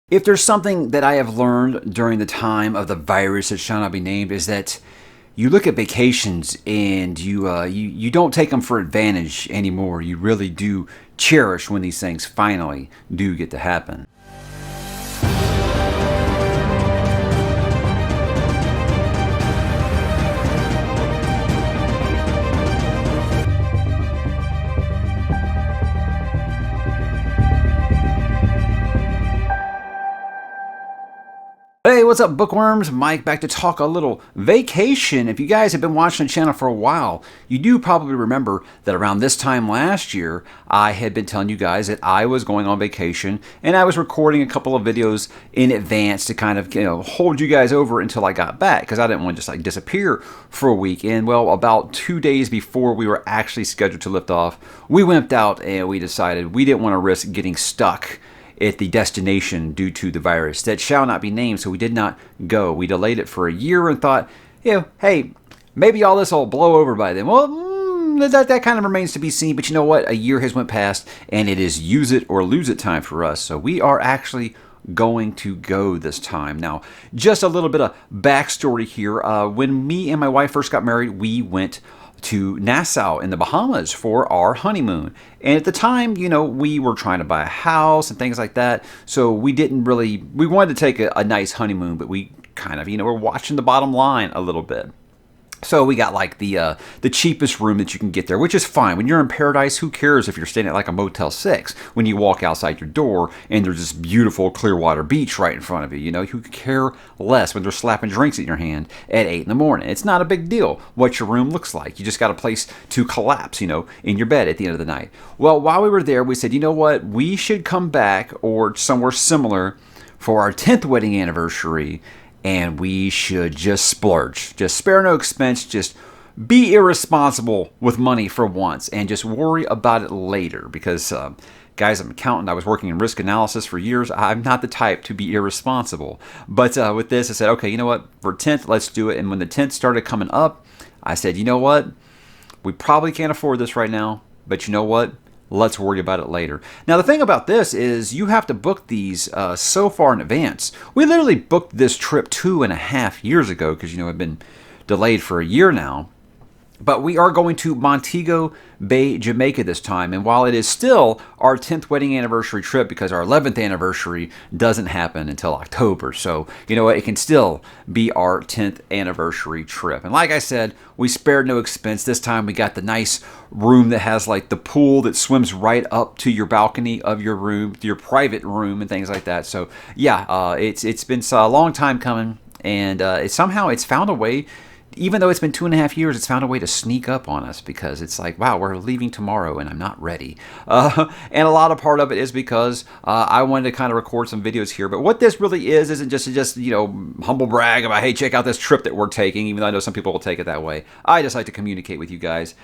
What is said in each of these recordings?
If there's something that I have learned during the time of the virus that shall not be named, is that you look at vacations and you don't take them for advantage anymore. You really do cherish when these things finally do get to happen. Hey, what's up, bookworms? Mike back to talk a little vacation. If you guys have been watching the channel for a while, you do probably remember that around this time last year, I had been telling you guys that I was going on vacation and I was recording a couple of videos in advance to kind of, hold you guys over until I got back because I didn't want to just disappear for a week. And well, about 2 days before we were actually scheduled to lift off, we wimped out and we decided we didn't want to risk getting stuck at the destination due to the virus that shall not be named, so we did not go. We delayed it for a year and thought, hey, maybe all this will blow over by then. Well, that kind of remains to be seen, but you know what? A year has went past, and it is use it or lose it time for us, so we are actually going to go this time. Now, just a little bit of backstory here. When me and my wife first got married, we went to Nassau in the Bahamas for our honeymoon. And at the time, we were trying to buy a house and things like that. So we wanted to take a nice honeymoon, but we kind of, were watching the bottom line a little bit. So we got the cheapest room that you can get there, which is fine. When you're in paradise, who cares if you're staying at a Motel 6 when you walk outside your door and there's this beautiful Clearwater beach right in front of you? Who could care less when they're slapping drinks in your hand at 8 in the morning? It's not a big deal what your room looks like. You just got a place to collapse, in your bed at the end of the night. Well, while we were there, we said, you know what? We should come back or somewhere similar for our 10th wedding anniversary. And we should just splurge. Just spare no expense. Just be irresponsible with money for once. And just worry about it later. Because, guys, I'm an accountant. I was working in risk analysis for years. I'm not the type to be irresponsible. But with this, I said, okay, you know what? For 10th, let's do it. And when the 10th started coming up, I said, you know what? We probably can't afford this right now. But you know what? Let's worry about it later. Now, the thing about this is you have to book these so far in advance. We literally booked this trip 2.5 years ago because, it's been delayed for a year now. But we are going to Montego Bay, Jamaica this time. And while it is still our 10th wedding anniversary trip because our 11th anniversary doesn't happen until October. So, it can still be our 10th anniversary trip. And like I said, we spared no expense. This time we got the nice room that has the pool that swims right up to your balcony of your room, to your private room and things like that. So, yeah, it's been a long time coming. And somehow it's found a way. Even though it's been 2.5 years, it's found a way to sneak up on us because it's wow, we're leaving tomorrow and I'm not ready. And a lot of part of it is because I wanted to kind of record some videos here. But what this really isn't just humble brag about, hey, check out this trip that we're taking, even though I know some people will take it that way. I just like to communicate with you guys.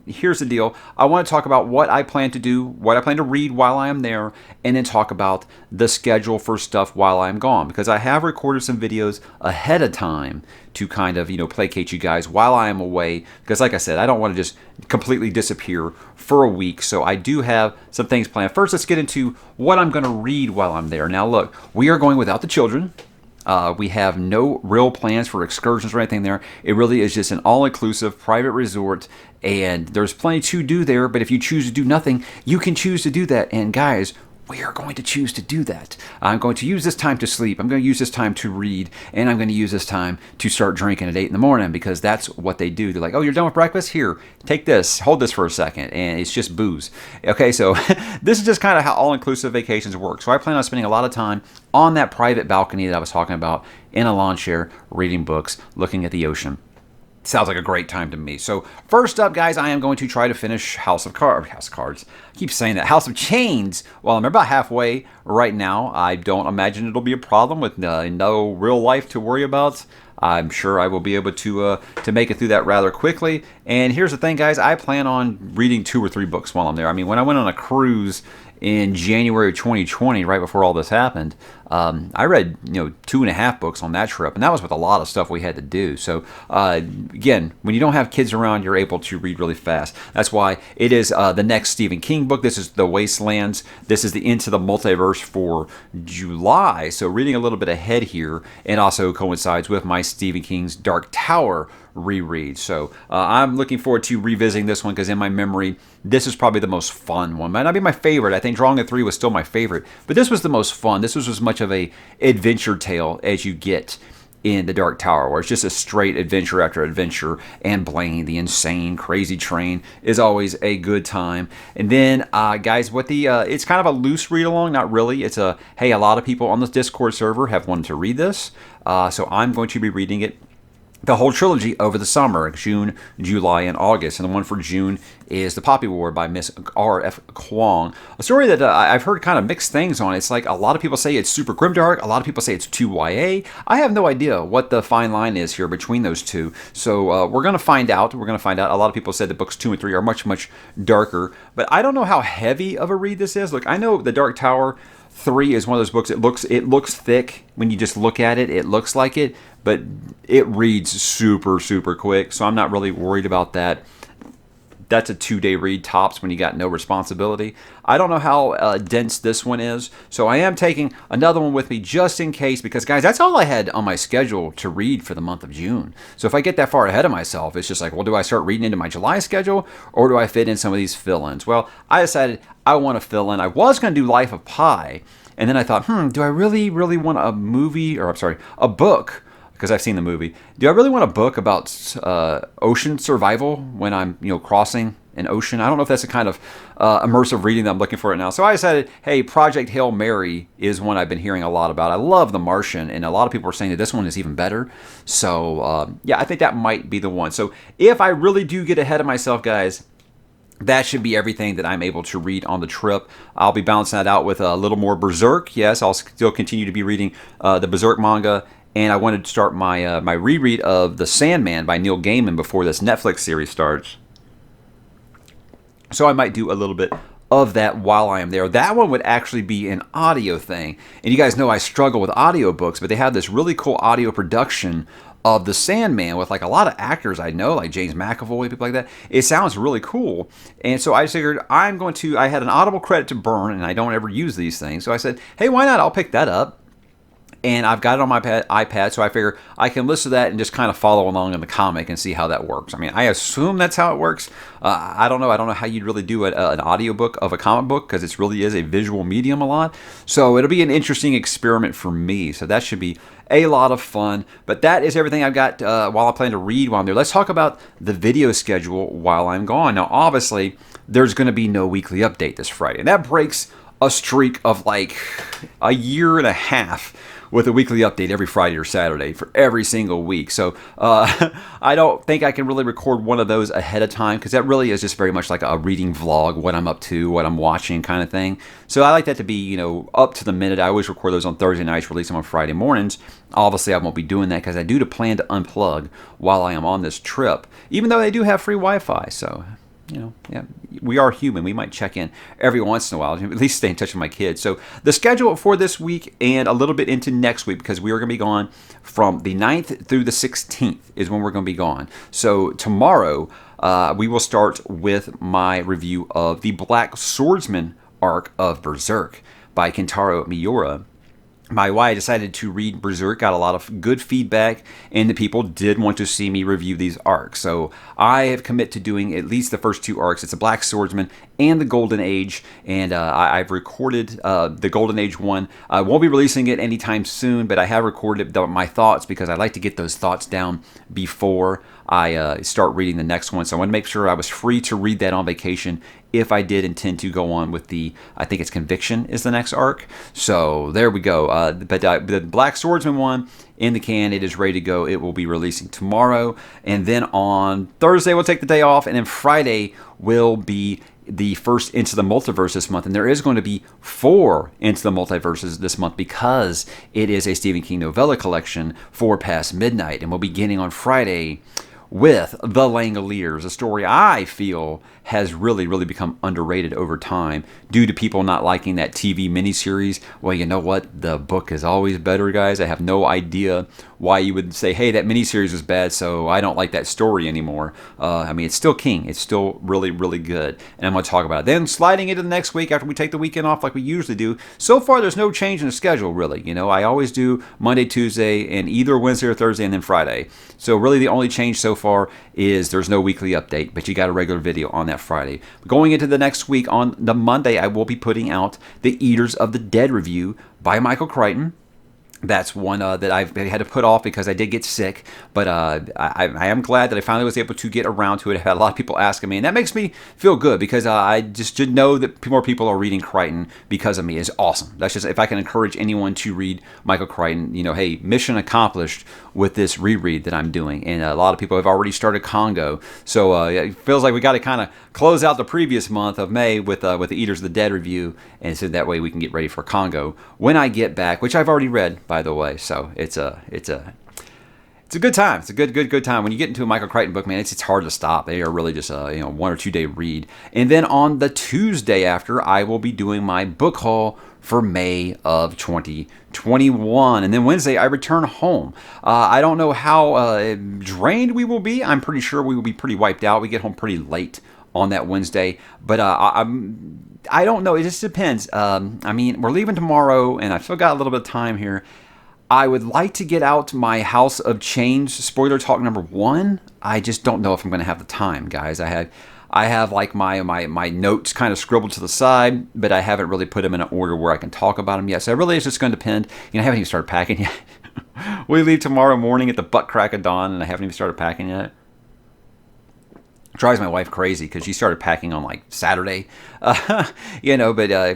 Here's the deal. I want to talk about what I plan to do, what I plan to read while I am there, and then talk about the schedule for stuff while I'm gone. Because I have recorded some videos ahead of time to kind of, placate you guys while I am away. Because like I said, I don't want to just completely disappear for a week. So I do have some things planned. First, let's get into what I'm going to read while I'm there. Now, look, we are going without the children. We have no real plans for excursions or anything there. It really is just an all-inclusive private resort. And there's plenty to do there. But if you choose to do nothing, you can choose to do that. And guys, we are going to choose to do that. I'm going to use this time to sleep. I'm going to use this time to read. And I'm going to use this time to start drinking at 8 in the morning because that's what they do. They're like, oh, you're done with breakfast? Here, take this. Hold this for a second. And it's just booze. Okay, so this is just kind of how all-inclusive vacations work. So I plan on spending a lot of time on that private balcony that I was talking about in a lawn chair, reading books, looking at the ocean. Sounds like a great time to me. So first up, guys, I am going to try to finish House of Cards. I keep saying that. House of Chains. Well, I'm about halfway right now. I don't imagine it'll be a problem with no real life to worry about. I'm sure I will be able to make it through that rather quickly. And here's the thing, guys. I plan on reading 2 or 3 books while I'm there. I mean, when I went on a cruise in January of 2020, right before all this happened. I read 2.5 books on that trip, and that was with a lot of stuff we had to do. So again, when you don't have kids around, you're able to read really fast. That's why it is the next Stephen King book. This is The Wastelands. This is the Into the Multiverse for July. So reading a little bit ahead here, and also coincides with my Stephen King's Dark Tower reread. So I'm looking forward to revisiting this one because in my memory, this is probably the most fun one. Might not be my favorite. I think Drawing the Three was still my favorite, but this was the most fun. This was as much of a adventure tale as you get in The Dark Tower, where it's just a straight adventure after adventure, and Blaine, the insane, crazy train, is always a good time. And then, guys, it's kind of a loose read along, not really. It's a lot of people on this Discord server have wanted to read this, so I'm going to be reading it. The whole trilogy over the summer, June, July, and August. And the one for June is The Poppy War by Miss R.F. Kuang. A story that I've heard kind of mixed things on. It's like a lot of people say it's super grimdark. A lot of people say it's too YA. I have no idea what the fine line is here between those two. So we're going to find out. A lot of people said that books 2 and 3 are much, much darker. But I don't know how heavy of a read this is. Look, I know The Dark Tower 3 is one of those books. It looks thick when you just look at it. It looks like it, but it reads super, super quick. So I'm not really worried about that. That's a 2-day read tops when you got no responsibility. I don't know how dense this one is, so I am taking another one with me just in case, because guys, that's all I had on my schedule to read for the month of June. So if I get that far ahead of myself, it's just like, well, do I start reading into my July schedule, or do I fit in some of these fill-ins? Well, I decided I want to fill in. I was going to do Life of Pi, and then I thought, do I really, really want a book? Because I've seen the movie. Do I really want a book about ocean survival when I'm, crossing an ocean? I don't know if that's the kind of immersive reading that I'm looking for right now. So I decided, hey, Project Hail Mary is one I've been hearing a lot about. I love The Martian, and a lot of people are saying that this one is even better. So I think that might be the one. So if I really do get ahead of myself, guys, that should be everything that I'm able to read on the trip. I'll be balancing that out with a little more Berserk. Yes, I'll still continue to be reading the Berserk manga. And I wanted to start my my reread of The Sandman by Neil Gaiman before this Netflix series starts. So I might do a little bit of that while I am there. That one would actually be an audio thing. And you guys know I struggle with audiobooks, but they have this really cool audio production of The Sandman with like a lot of actors I know, like James McAvoy, people like that. It sounds really cool. And so I figured I had an Audible credit to burn, and I don't ever use these things. So I said, hey, why not? I'll pick that up. And I've got it on my iPad, so I figure I can listen to that and just kind of follow along in the comic and see how that works. I mean, I assume that's how it works. I don't know. I don't know how you'd really do an audiobook of a comic book, because it really is a visual medium a lot. So it'll be an interesting experiment for me. So that should be a lot of fun. But that is everything I've got while I plan to read while I'm there. Let's talk about the video schedule while I'm gone. Now, obviously, there's going to be no weekly update this Friday. And that breaks a streak of like a year and a half with a weekly update every Friday or Saturday for every single week. So I don't think I can really record one of those ahead of time, because that really is just very much like a reading vlog, what I'm up to, what I'm watching kind of thing. So I like that to be, up to the minute. I always record those on Thursday nights, release them on Friday mornings. Obviously, I won't be doing that because I do plan to unplug while I am on this trip, even though they do have free Wi-Fi. So we are human. We might check in every once in a while, at least stay in touch with my kids. So the schedule for this week and a little bit into next week, because we are going to be gone from the 9th through the 16th is when we're going to be gone. So tomorrow we will start with my review of the Black Swordsman arc of Berserk by Kentaro Miura. Why I decided to read Berserk, got a lot of good feedback, and the people did want to see me review these arcs. So I have committed to doing at least the first 2 arcs. It's the Black Swordsman and the Golden Age, and I've recorded the Golden Age one. I won't be releasing it anytime soon, but I have recorded my thoughts, because I like to get those thoughts down before I start reading the next one. So I want to make sure I was free to read that on vacation if I did intend to go on with I think it's Conviction is the next arc. So there we go. But the Black Swordsman one in the can, it is ready to go. It will be releasing tomorrow. And then on Thursday, we'll take the day off. And then Friday will be the first Into the Multiverse this month. And there is going to be 4 Into the Multiverses this month, because it is a Stephen King novella collection for past midnight. And we'll be beginning on Friday with The Langoliers, a story I feel has really, really become underrated over time due to people not liking that TV miniseries. Well, you know what? The book is always better, guys. I have no idea why you would say, hey, that miniseries was bad, so I don't like that story anymore. I mean, it's still king. It's still really, really good. And I'm going to talk about it. Then sliding into the next week after we take the weekend off like we usually do. So far, there's no change in the schedule, really. You know, I always do Monday, Tuesday, and either Wednesday or Thursday, and then Friday. So really the only change so far is there's no weekly update, but you got a regular video on that Friday. Going into the next week, on the Monday, I will be putting out the Eaters of the Dead review by Michael Crichton. That's one that I've had to put off because I did get sick, but I am glad that I finally was able to get around to it. I had a lot of people asking me, and that makes me feel good because I just to know that more people are reading Crichton because of me is awesome. That's just, if I can encourage anyone to read Michael Crichton, you know, hey, mission accomplished with this reread that I'm doing. And a lot of people have already started Congo, so it feels like we got to kind of close out the previous month of May with the Eaters of the Dead review, and so that way we can get ready for Congo when I get back, which I've already read, by the way. So it's a good time. It's a good time. When you get into a Michael Crichton book, man, it's hard to stop. They are really just a 1 or 2 day read. And then on the Tuesday after, I will be doing my book haul for May of 2021. And then Wednesday, I return home. I don't know how drained we will be. I'm pretty sure we will be pretty wiped out. We get home pretty late on that Wednesday. But I don't know. It just depends. I mean, we're leaving tomorrow, and I've still got a little bit of time here. I would like to get out my House of Change spoiler talk number 1. I just don't know if I'm going to have the time, guys. I have like my notes kind of scribbled to the side, but I haven't really put them in an order where I can talk about them yet. So it really is just going to depend. You know, I haven't even started packing yet. We leave tomorrow morning at the butt crack of dawn, and I haven't even started packing yet. Drives my wife crazy because she started packing on like Saturday, but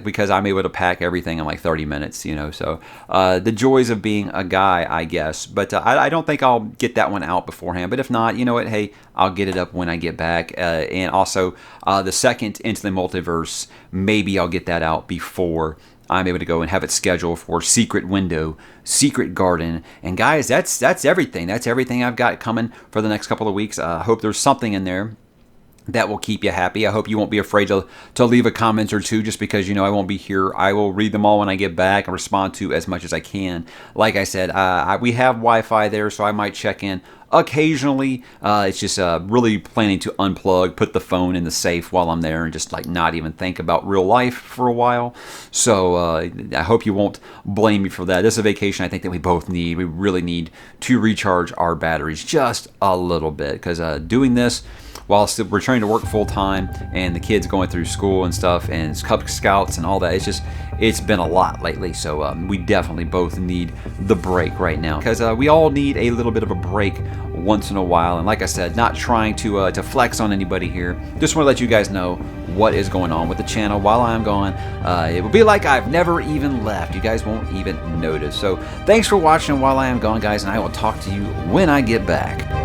because I'm able to pack everything in like 30 minutes, so the joys of being a guy, I guess. But I don't think I'll get that one out beforehand. But if not, you know what? Hey, I'll get it up when I get back. And also the second Into the Multiverse, maybe I'll get that out before I'm able to go and have it scheduled for Secret Window, Secret Garden. And guys, that's everything. That's everything I've got coming for the next couple of weeks. I hope there's something in there that will keep you happy. I hope you won't be afraid to leave a comment or two just because, I won't be here. I will read them all when I get back and respond to as much as I can. Like I said, we have Wi-Fi there, so I might check in occasionally. It's just really planning to unplug, put the phone in the safe while I'm there, and just like not even think about real life for a while. So I hope you won't blame me for that. This is a vacation I think that we both need. We really need to recharge our batteries just a little bit because doing this while still returning to work full time and the kids going through school and stuff and Cub Scouts and all that, it's been a lot lately. So we definitely both need the break right now because we all need a little bit of a break once in a while. And like I said, not trying to flex on anybody here. Just want to let you guys know what is going on with the channel while I'm gone. It will be like I've never even left. You guys won't even notice. So thanks for watching while I am gone, guys, and I will talk to you when I get back.